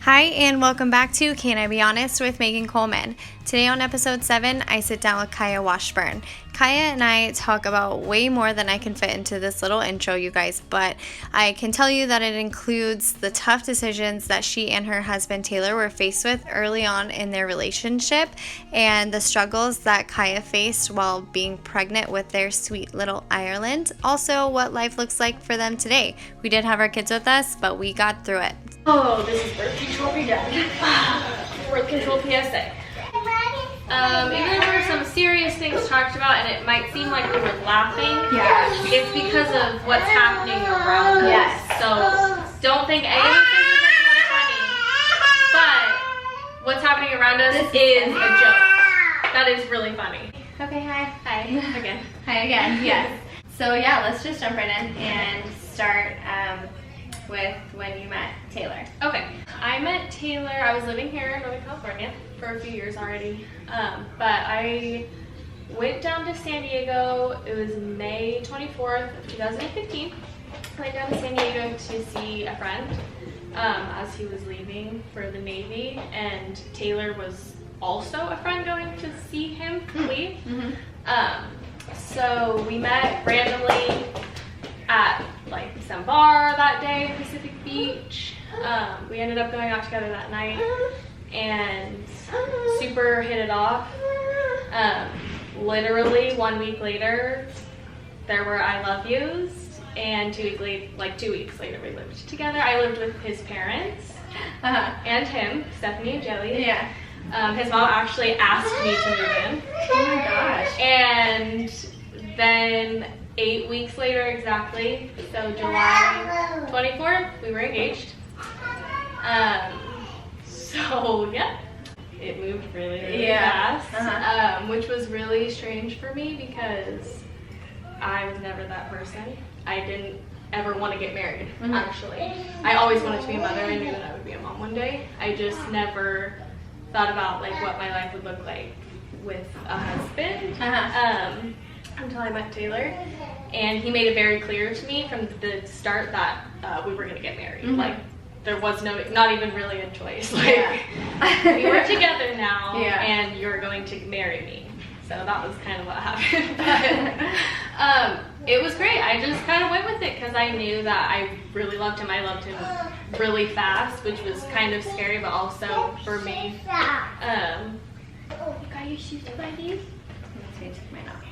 Hi, and welcome back to Can I Be Honest with Megan Coleman. Today on episode 7, I sit down with Kaya Washburn. Kaya and I talk about way more than I can fit into this little intro, you guys, but I can tell you that it includes the tough decisions that she and her husband Taylor were faced with early on in their relationship and the struggles that Kaya faced while being pregnant with their sweet little Ireland. Also, what life looks like for them today. We did have our kids with us, but we got through it. Oh, this is birth control redone. Birth control PSA. Even though there were some serious things talked about and it might seem like we were laughing, it's because of what's happening around us. Yes. So don't think anything is funny, but what's happening around us is a joke. That is really funny. Okay, hi. Hi. Again. Hi again, yes. So yeah, let's just jump right in and start with when you met Taylor. Okay, I met Taylor, I was living here in Northern California for a few years already, but I went down to San Diego. It was May 24th of 2015. I went down to San Diego to see a friend as he was leaving for the Navy, and Taylor was also a friend going to see him leave. So we met randomly at like some bar that day in Pacific Beach. We ended up going out together that night and super hit it off. Literally 1 week later, there were I love yous, and 2 weeks later we lived together. I lived with his parents and him, Stephanie and Jelly. Yeah. His mom actually asked me to move in. Oh my gosh. And then 8 weeks later exactly, so July 24th, we were engaged. So yeah, it moved really fast, which was really strange for me because I was never that person. I didn't ever want to get married, actually. I always wanted to be a mother. I knew that I would be a mom one day. I just never thought about like what my life would look like with a husband. Until I met Taylor, and he made it very clear to me from the start that we were gonna get married. Like there was not even really a choice. Like we were together now, and you're going to marry me. So that was kind of what happened. But it was great. I just kind of went with it because I knew that I really loved him. I loved him really fast, which was kind of scary, but also for me. You got your shoes to buy these?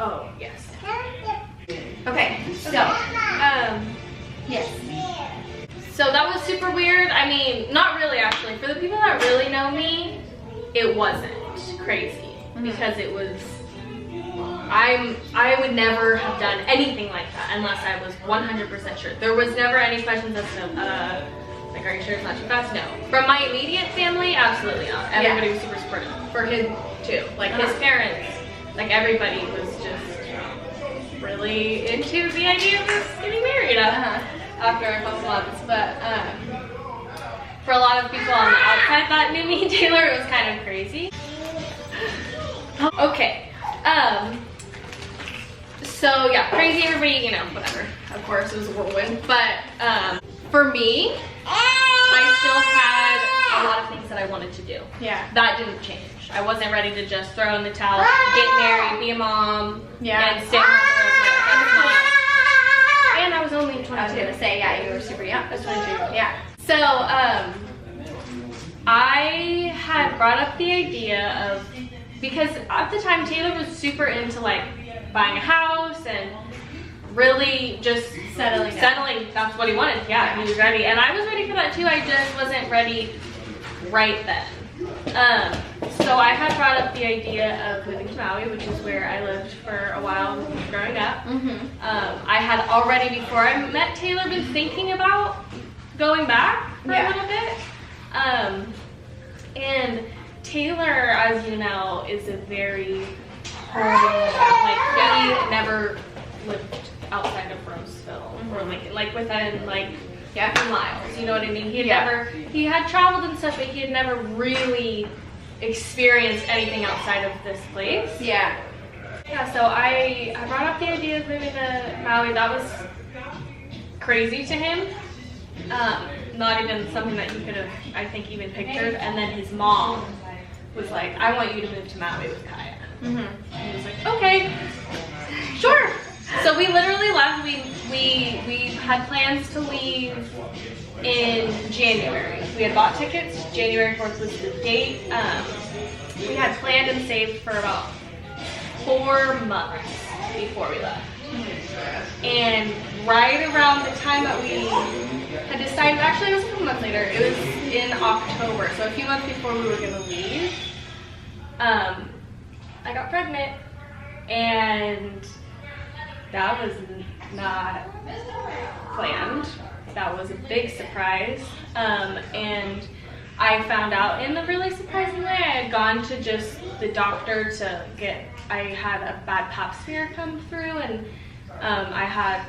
Oh, yes. Okay, so, yes. So that was super weird. I mean, not really actually. For the people that really know me, it wasn't crazy because it was, I would never have done anything like that unless I was 100% sure. There was never any questions as to, like, are you sure it's not too fast? No. From my immediate family, absolutely not. Everybody was super supportive. For him, too. Like, his parents, like, everybody was just really into the idea of us getting married after our couple months. But for a lot of people on the outside that knew me and Taylor, it was kind of crazy. Okay. So yeah, crazy, everybody, you know, whatever. Of course, it was a whirlwind. But for me, I still had a lot of things that I wanted to do. Yeah. That didn't change. I wasn't ready to just throw in the towel, get married, be a mom, and stay home for the rest of my life. And I was only 22. I was gonna say, yeah, you were super young. I was 22. Yeah. So, I had brought up the idea of, because at the time Taylor was super into like buying a house and really just settling. That's what he wanted. Yeah, he was ready, and I was ready for that too. I just wasn't ready right then. So I had brought up the idea of moving to Maui, which is where I lived for a while growing up. I had already, before I met Taylor, been thinking about going back for a little bit. And Taylor, as you know, is a very he never lived outside of Roseville or like within miles, you know what I mean? He had traveled and stuff, but he had never really experienced anything outside of this place. Yeah, so I brought up the idea of moving to Maui. That was crazy to him. not even something that he could have, I think, even pictured. And then his mom was like, I want you to move to Maui with Kaya. And he was like, okay, sure. So we literally left. We had plans to leave in January. We had bought tickets. January 4th was the date. We had planned and saved for about 4 months before we left. And right around the time that we had decided, actually it was a couple months later, it was in October, so a few months before we were going to leave, I got pregnant, and that was not planned. That was a big surprise, and I found out in a really surprising way. I had gone to just the doctor to get, I had a bad pap smear come through, and I had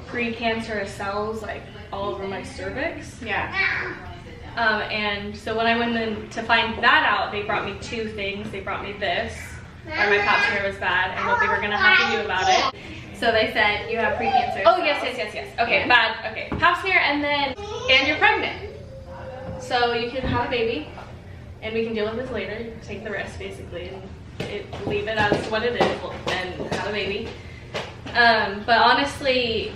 precancerous cells like all over my cervix. Yeah. And so when I went in to find that out, they brought me 2 things. They brought me this, where my pap smear was bad, and what they were gonna have to do about it. So they said you have precancerous Oh, cells. yes. Okay, bad. Okay, pap smear, and you're pregnant. So you can have a baby, and we can deal with this later. Take the risk, basically, and leave it as what it is, and have a baby. But honestly,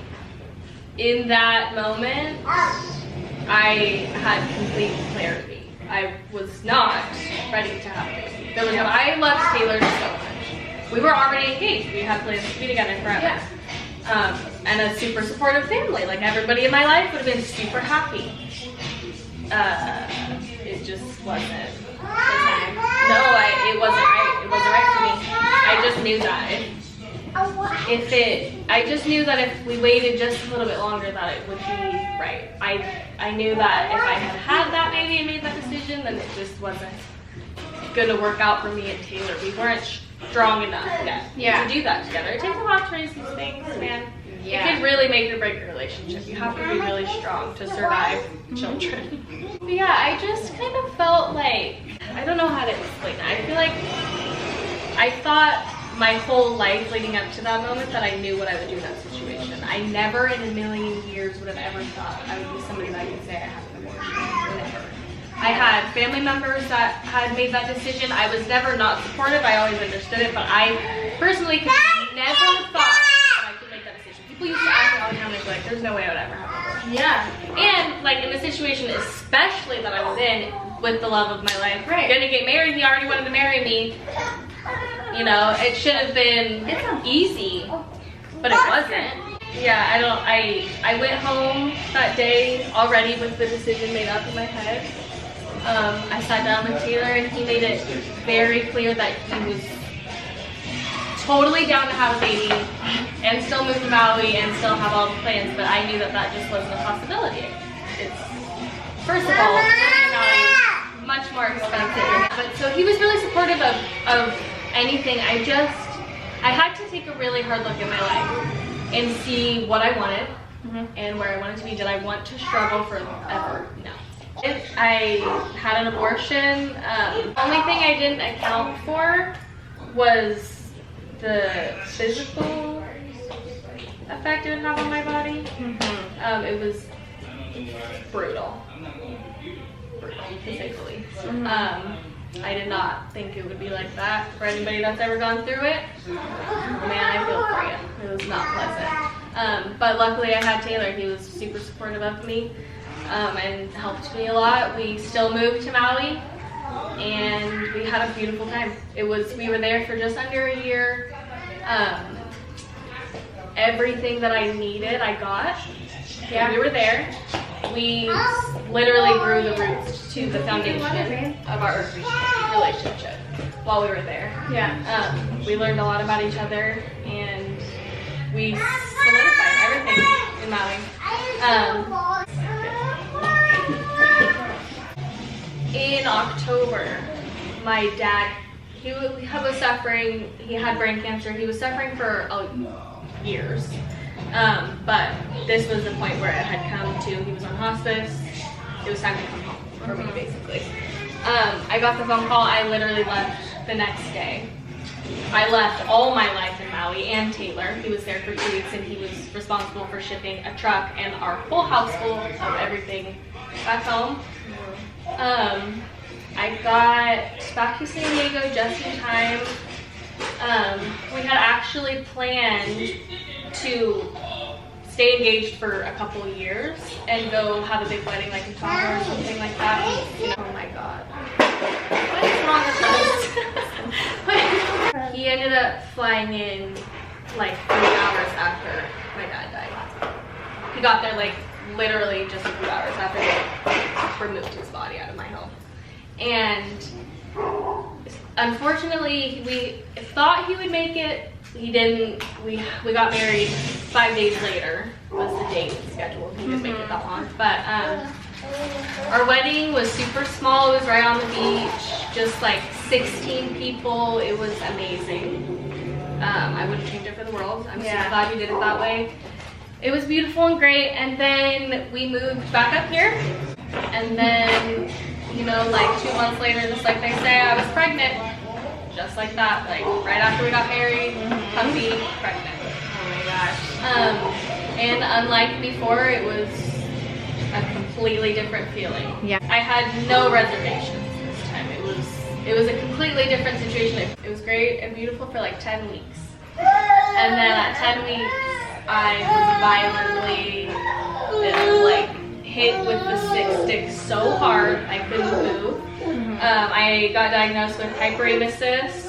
in that moment, I had complete clarity. I was not ready to have a baby. There was no, I loved Taylor so much. We were already engaged. We had plans to be together forever. Yeah. And a super supportive family. Like, everybody in my life would have been super happy. It just wasn't the time. No, it wasn't right. It wasn't right for me. I just knew that. I just knew that if we waited just a little bit longer, that it would be right. I knew that if I had that baby and made that decision, then it just wasn't gonna work out for me and Taylor. We weren't strong enough yet to do that together. It takes a lot to raise these things, man. It can really make or break a relationship. You have to be really strong to survive children. But yeah, I just kind of felt like, I don't know how to explain it. I feel like I thought my whole life leading up to that moment that I knew what I would do in that situation. I never in a million years would have ever thought I would be somebody that could say I have an abortion. Never. I had family members that had made that decision. I was never not supportive. I always understood it, but I personally could never thought that I could make that decision. People used to ask me all the time, they'd be like, there's no way I would ever have an abortion. Yeah. And like in the situation especially that I was in with the love of my life, gonna get married, he already wanted to marry me. You know, it should have been easy, but it wasn't. Yeah, I went home that day already with the decision made up in my head. I sat down with Taylor and he made it very clear that he was totally down to have a baby and still move to Maui and still have all the plans, but I knew that that just wasn't a possibility. It's, first of all, Maui is much more expensive. But so he was really supportive of anything. I had to take a really hard look at my life and see what I wanted and where I wanted to be. Did I want to struggle forever? No. If I had an abortion, the only thing I didn't account for was the physical effect it would have on my body. It was brutal, to say the least. I did not think it would be like that. For anybody that's ever gone through it, man, I feel for you. It was not pleasant. But luckily I had Taylor. He was super supportive of me and helped me a lot. We still moved to Maui and we had a beautiful time. We were there for just under a year. Everything that I needed, I got. Yeah. We were there. We literally grew the roots to the foundation of our relationship while we were there. Yeah. We learned a lot about each other and we solidified everything in Maui. In October, my dad, he was suffering, he had brain cancer. He was suffering for years. But this was the point where it had come to, he was on hospice. It was time to come home for me, basically. I got the phone call. I literally left the next day. I left all my life in Maui and Taylor. He was there for 2 weeks and he was responsible for shipping a truck and our whole house full of everything back home. I got back to San Diego just in time. We had actually planned to stay engaged for a couple years and go have a big wedding like in Tahoe or something like that. Oh my god. What is wrong with us? He ended up flying in like 3 hours after my dad died. He got there like literally just a few hours after they removed his body out of my home. And unfortunately, we thought he would make it. He didn't. We got married 5 days later was the date scheduled. He didn't make it that long. But our wedding was super small. It was right on the beach, just like 16 people. It was amazing. I wouldn't change it for the world. I'm super glad we did it that way. It was beautiful and great. And then we moved back up here. And then, you know, like 2 months later, just like they say, I was pregnant. Just like that, like right after we got married, puppy, pregnant. Oh my gosh. And unlike before, it was a completely different feeling. Yeah. I had no reservations this time. It was a completely different situation. It was great and beautiful for like 10 weeks. And then at 10 weeks, I was violently like hit with the stick so hard I couldn't move. I got diagnosed with hyperemesis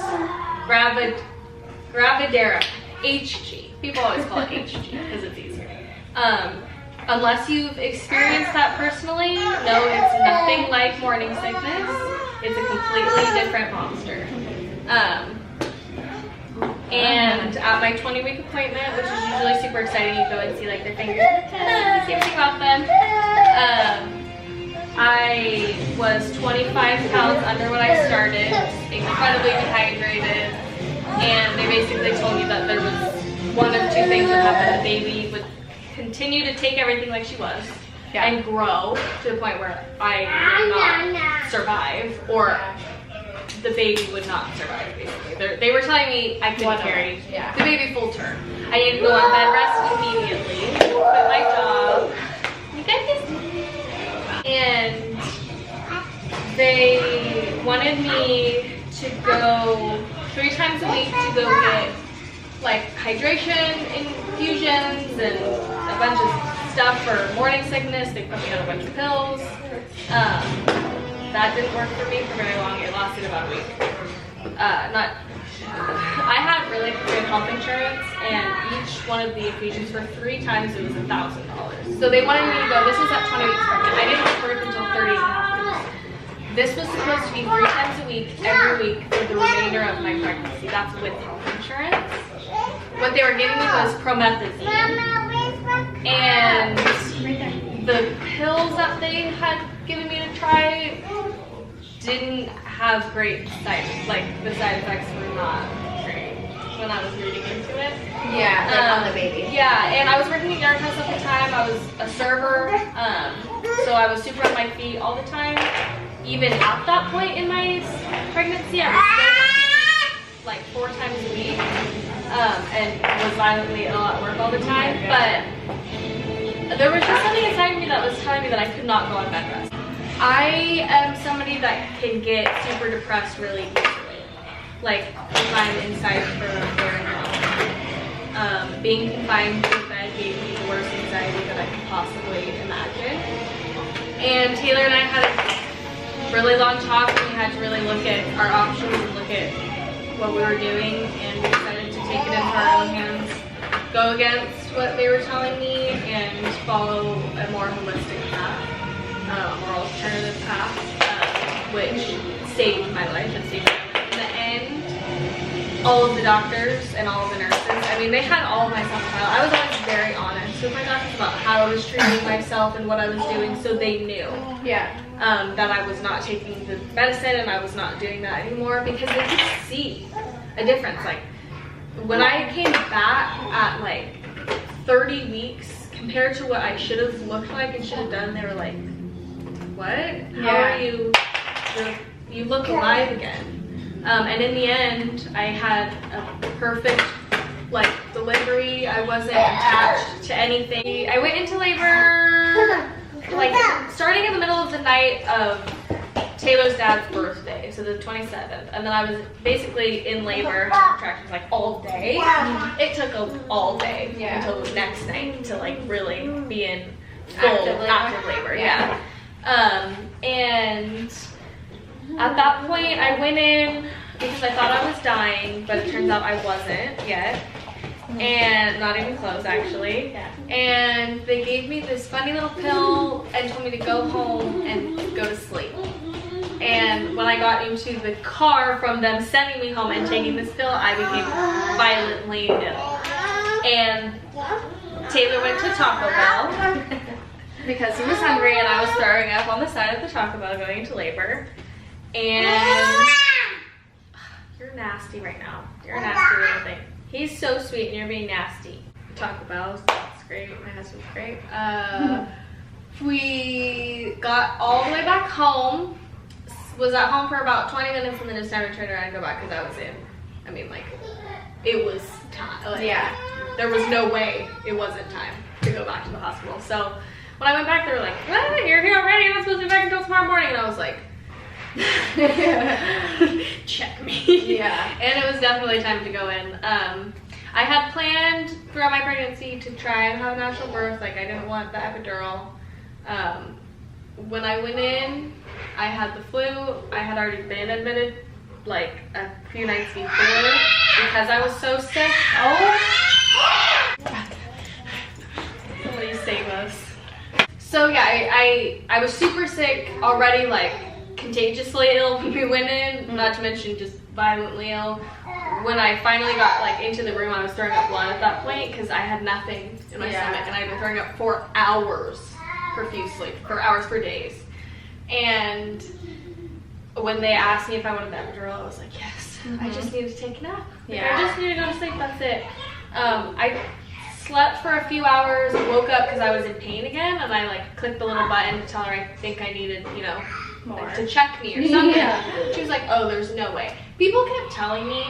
gravidera, HG. People always call it HG because it's easier. Unless you've experienced that personally, no, it's nothing like morning sickness. It's a completely different monster. And at my 20-week appointment, which is usually super exciting, you go and see like their fingers, you see everything about them. I was 25 pounds under what I started, incredibly dehydrated, and they basically told me that there was one of 2 things that happened. The baby would continue to take everything like she was and grow to the point where I would not survive, or the baby would not survive, basically. They were telling me I couldn't carry the baby full term. I needed to go on bed rest immediately, quit my job. You got this? And they wanted me to go 3 times a week to go get like hydration infusions and a bunch of stuff for morning sickness. They put me on a bunch of pills. That didn't work for me for very long. It lasted about a week. I had really good health insurance, and each one of the infusions for 3 times it was $1,000. So they wanted me to go. This was at 20 weeks pregnant. I didn't give birth until 30 and a half weeks. This was supposed to be 3 times a week, every week for the remainder of my pregnancy. That's with health insurance. What they were giving me was promethazine, and the pills that they had given me to try didn't have great side effects were not great when I was reading into it. Yeah, like on the baby. Yeah, and I was working at Yard House at the time. I was a server, so I was super on my feet all the time. Even at that point in my pregnancy, I was still working like 4 times a week, and was violently ill at work all the time. But there was just something inside me that was telling me that I could not go on bed rest. I am somebody that can get super depressed really easily. Like if I'm inside for very long. Being confined to bed gave me the worst anxiety that I could possibly imagine. And Taylor and I had a really long talk, and we had to really look at our options and look at what we were doing, and we decided to take it into our own hands, go against what they were telling me, and follow a more holistic path, more alternative path, which saved my life and saved my life. In the end, all of the doctors and all of the nurses, I mean, they had all of my self-trial. I was always very honest with my doctors about how I was treating myself and what I was doing, so they knew that I was not taking the medicine and I was not doing that anymore, because they could see a difference. Like, when I came back at like 30 weeks compared to what I should have looked like and should have done, they were like, what? How are you? You look alive again. And in the end, I had a perfect delivery. I wasn't attached to anything. I went into labor like starting in the middle of the night of Taylor's dad's birthday, so the 27th, and then I was basically in labor, contractions like all day. It took all day until the next night to like really be in full active labor. Yeah. And at that point, I went in because I thought I was dying, but it turns out I wasn't yet. And not even close actually. And they gave me this funny little pill and told me to go home and go to sleep. And when I got into the car from them sending me home and taking this pill, I became violently ill. And Taylor went to Taco Bell because he was hungry and I was throwing up on the side of the Taco Bell going into labor. And you're nasty right now. You're a nasty little thing. He's so sweet and you're being nasty. Taco Bell, that's great. My husband's great. We got all the way back home. Was at home for about 20 minutes and then it's time to turn around and go back because I was in. I mean, like, it was time. Like, there was no way it wasn't time to go back to the hospital. So when I went back, they were like, "What? You're here already? You're not supposed to be back until tomorrow morning." And I was like, check me. And it was definitely time to go in. I had planned throughout my pregnancy to try and have a natural birth. Like, I didn't want the epidural. When I went in, I had the flu. I had already been admitted like a few nights before because I was so sick. Somebody save us. So yeah, I was super sick already, like contagiously ill when we went in, not to mention just violently ill. When I finally got like into the room, I was throwing up blood at that point because I had nothing in my stomach and I'd been throwing up for hours profusely, for hours for days. And when they asked me if I wanted the epidural, I was like, yes. I just need to take a nap. I just need to go to sleep, that's it. I slept for a few hours, woke up because I was in pain again, and I like clicked the little button to tell her I think I needed, you know, like, to check me or something. She was like, oh, there's no way. People kept telling me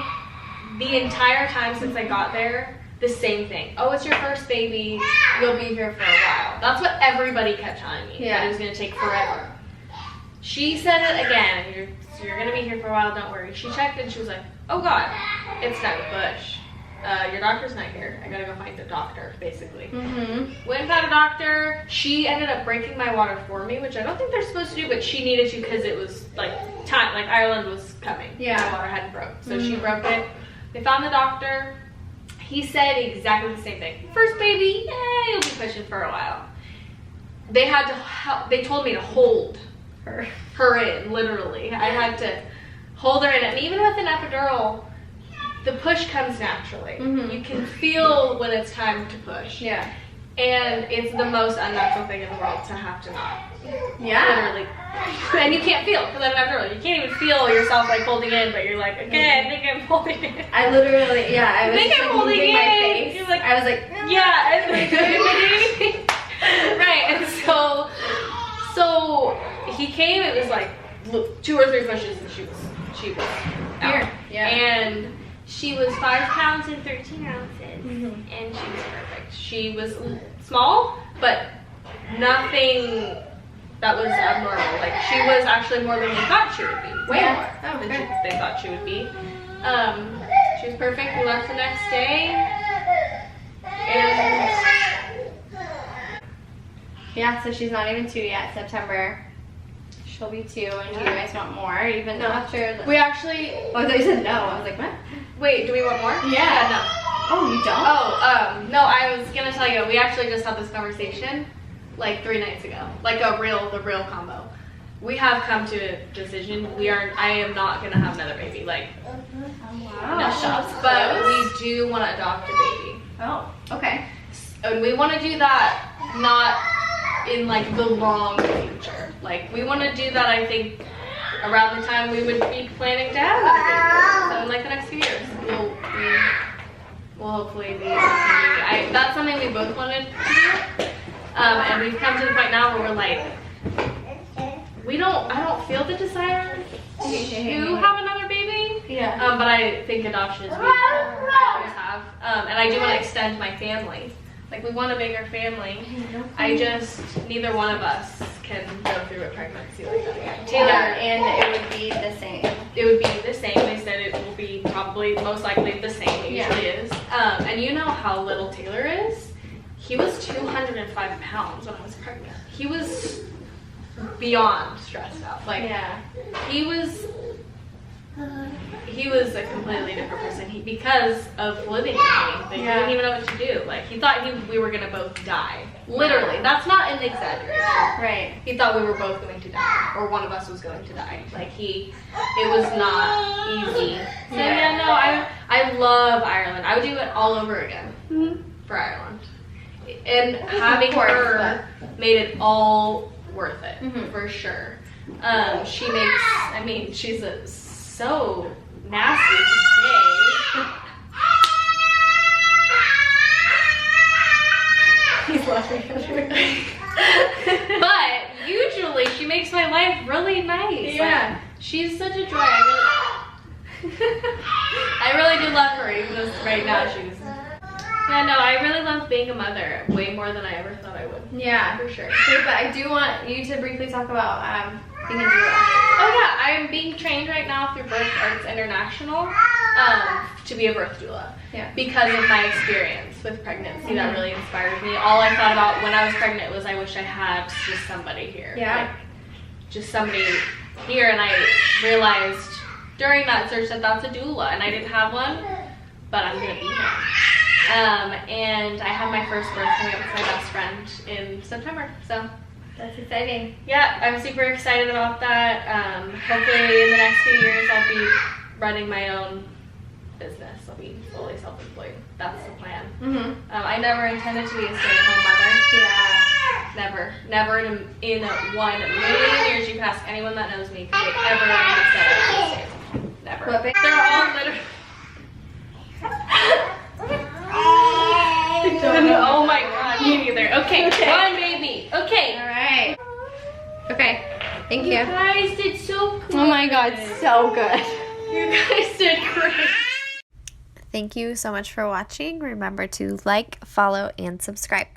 the entire time since I got there the same thing. Oh, it's your first baby, you'll be here for a while. That's what everybody kept telling me, that it was gonna take forever. She said it again, you're gonna be here for a while, don't worry. She checked and she was like, oh God, it's not a push. Your doctor's not here. I gotta go find the doctor, basically. Went and found a doctor. She ended up breaking my water for me, which I don't think they're supposed to do, but she needed to because it was like time, like Ireland was coming. My water hadn't broke, so she broke it. They found the doctor. He said exactly the same thing. First baby, you'll be pushing for a while. They had to, they told me to hold her in, literally. I had to hold her in, and even with an epidural, the push comes naturally. You can feel when it's time to push. And it's the most unnatural thing in the world to have to not. Literally. And you can't feel, because I'm an epidural. You can't even feel yourself like holding in, but you're like, okay, I think I'm holding in. I literally, I was just, like, holding moving in. my face. You're like, I was like, and like, anything. Right, and so he came, it was like 2 or 3 pushes, and she was out. And she was 5 pounds and 13 ounces, and she was perfect. She was small, but nothing that was abnormal. Like, she was actually more than we thought she would be. Way more than they thought she would be. She was perfect. We left the next day, and so she's not even 2 yet. September, she'll be 2, and you guys want more, even after the... We actually... Oh, I thought you said no. I was like, what? Wait, do we want more? No. Oh, you don't? Oh, no, I was gonna tell you, we actually just had this conversation like 3 nights ago. Like the real combo. We have come to a decision. I am not gonna have another baby. Like, no shots. But we do want to adopt a baby. Oh, okay. And we want to do that not in like the long future. Like, we want to do that, I think, around the time we would be planning to have another baby. So in like the next few years, we'll hopefully be able to. That's something we both wanted to do. And we've come to the point now where we're like, I don't feel the desire to have another baby. But I think adoption is beautiful. I always have. And I do want to extend my family. Like, we want a bigger family. Neither one of us can go through a pregnancy like that again. Taylor, and it would be the same. It would be the same. They said it will be probably, most likely the same. It usually is. And you know how little Taylor is? He was 205 pounds when I was pregnant. He was beyond stressed out. Like, he was a completely different person. Because of living with me, he didn't even know what to do. Like, he thought we were gonna both die. Literally, that's not an exaggeration. Right. He thought we were both going to die, or one of us was going to die. Like, it was not easy. So I love Ireland. I would do it all over again for Ireland. And having her made it all worth it, for sure. She makes, she's so nasty today. He's laughing. But usually she makes my life really nice. Yeah. Like, she's such a joy. I really do love her, even though right now she's... Yeah, no, I really love being a mother way more than I ever thought I would. Yeah. For sure. But I do want you to briefly talk about being a doula. Oh yeah, I'm being trained right now through Birth Arts International to be a birth doula. Yeah. Because of my experience with pregnancy, that really inspired me. All I thought about when I was pregnant was I wish I had just somebody here. Yeah. Like, just somebody here, and I realized during that search that that's a doula, and I didn't have one, but I'm gonna be one. And I have my first birth coming up with my best friend in September, so that's exciting. Yeah, I'm super excited about that. Hopefully in the next few years I'll be running my own business. I'll be fully self-employed. That's the plan. I never intended to be a stay-at-home mother. Yeah. Never in 1 million years. You can ask anyone that knows me, could they ever have said I was a stay-at-home. Never. They're all literally... Oh my god, me neither. Okay, one baby. Okay. Alright. Okay. Thank you. You guys did so good. Oh my god, so good. You guys did great. Thank you so much for watching. Remember to like, follow, and subscribe.